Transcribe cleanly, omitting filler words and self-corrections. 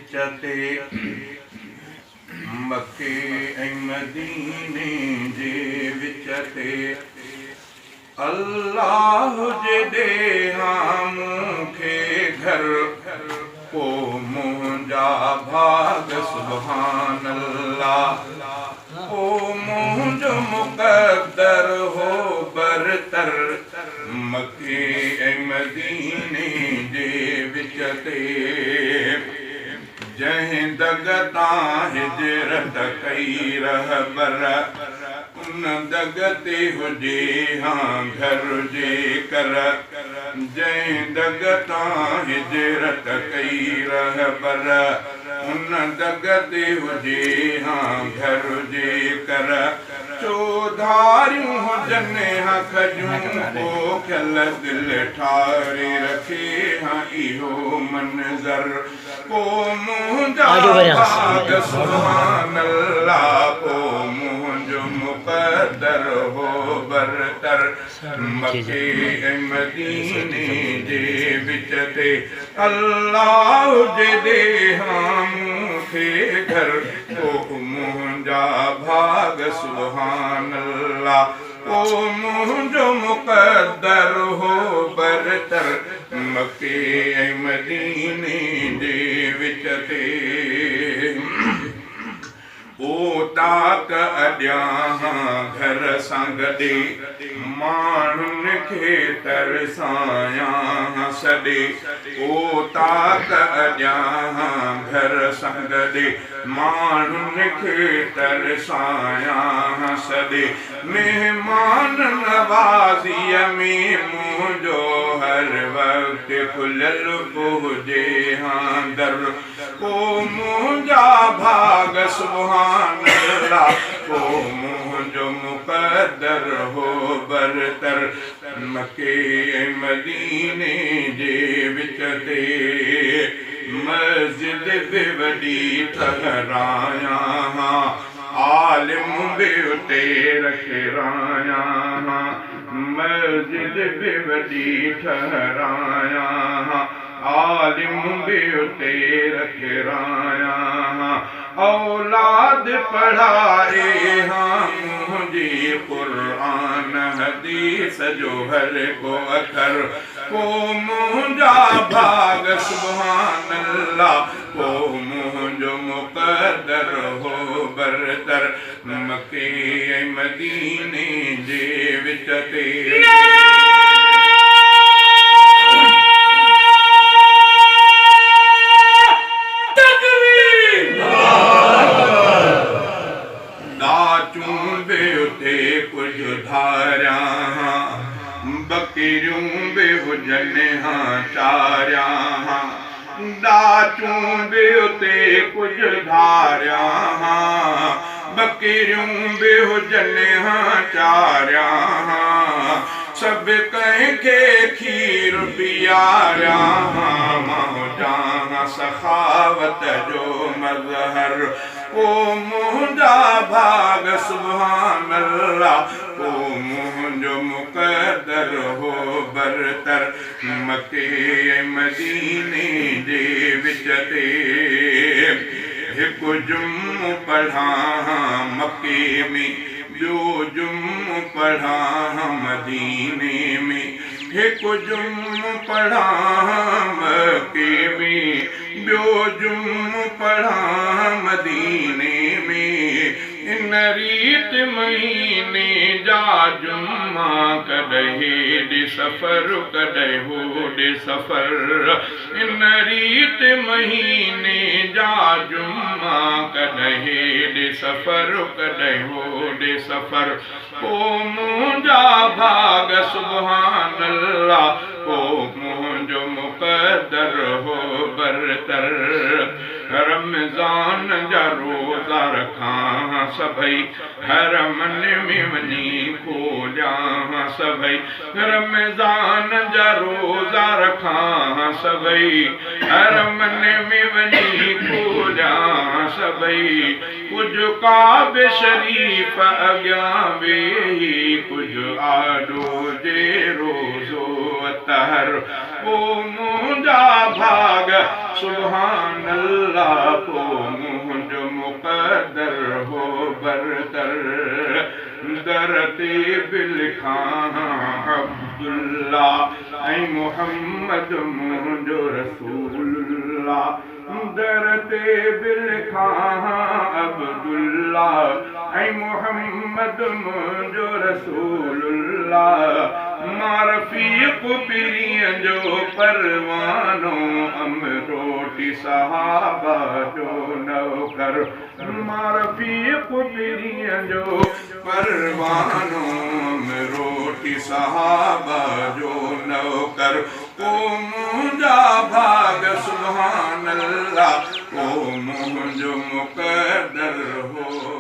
विच ते मके ऐं मदीने जे विच ते अल्लाह जे ॾेहां मूंखे घर को मुंहिंजा भाग सुभान अल्लाह ओ मुंहिंजो मुक़द्दर हो बरतर मके ऐं मदीने जे विच ते जंहिं दग तां हिजरत कई रहबर उन दग ते हुजे हां घर जे कर जंहिं दग तां हिजरत कई रहबर उन दग ते हुजे हां घर जे कर चौधारियूं हुजनि हां खजूं पोखियल दिलि ठारे रखे हां इहो मंज़र को मुंहिंजा भाग सुभान अल्लाह को मुंहिंजो मुक़द्दर हो बरतर मके ऐं मदीने जे विच ते अल्लाह जे ॾेहां मूंखे घर को मुंहिंजा भाग सुभान अल्लाह ओ मुंहिंजो मुक़द्दर हो बरतर मके ऐं मदीने जे विच ते ओ ताक अॼां घर सां गॾे माण्हुनि खे तरसायां सॾे ओ ताक अॼां घर सां गॾे माण्हुनि खे तरसायां सॾे महिमान नवाज़ीअ में मुंहिंजो हर वक़्तु खुलियल हुजे हां दर को मुंहिंजा भाग सुभान अल्लाह को मुंहिंजो मुक़द्दर हो बरतर मके ऐं मदीने जे विच ते मस्जिद बि वॾी ठहरायां आलिम बि उते रखरायां मस्जिद बि वॾी ठहरायां आलिम बि उते रखरायां औलाद पढ़ाए हां मुंहिंजी क़ुरान हदीस जो हर को अखर को मुंहिंजा भाग सुभान अल्लाह को मुंहिंजो मुक़द्दर हो बरतर मके ऐं मदीने जे विच ते कुझु धारियां बकरियूं बि हुजनि हां चारियां दाचूं बि उते कुझु धारियां बकरियूं बि हुजनि हां चारियां सभु कंहिंखे खीर पीआरियां मौजां सखावत जो मज़हर ओ मुंहिंजा भाग सुभान अल्लाह ओ मुंहिंजो मुक़द्दर हो बरतर मके ऐं मदीने जे विच ते हिकु जुम्मो पढ़ां मके में ॿियो जुम्मो पढ़ां मदीने में हिकु जुम्मो पढ़ां मके में ॿियो जुम्मो पढ़ां मदीने में इन रीत महीने जा जुम्मा कॾहिं हेॾे सफ़र कॾहिं होॾे सफ़र इन रीत महीने जा जुम्मा कॾहिं हेॾे सफ़र कॾहिं होॾे सफ़र ओ मुंहिंजा भाग सुभान अल्लाह ओ मुंहिंजो मुक़द्दर हो बरतर रमज़ान जा रोज़ा रखां सभई हरमन में वञी खोलियां सभई रमज़ान जा रोज़ा रखां सभई हरमन में वञी खोलियां सभई कुझु काबे शरीफ़ अॻियां वेही कुझु आॾो जे रोज़ो तहर ओ मुंहिंजा भाग सुभान अल्लाह अल्लाह को मुंहिंजो मुक़दर हो बरतर दरते बिलखां अब्दुल्ला ऐं मोहम्मद मुंहिंजो रसूलुल्ला दरते बिलखां अब्दुल्ला ऐं मोहम्मद मुंहिंजो रसूलुल्ला मां रफ़ीक़ पीरीअ जो परवानो रोटी सहाबा जो नौकर मां रफ़ीक़ पीरीअ जो परवानो रोटी सहाबा जो नौकर ओ मुंहिंजा भाग सुभान अल्लाह ओ मुंहिंजो मुक़दर हो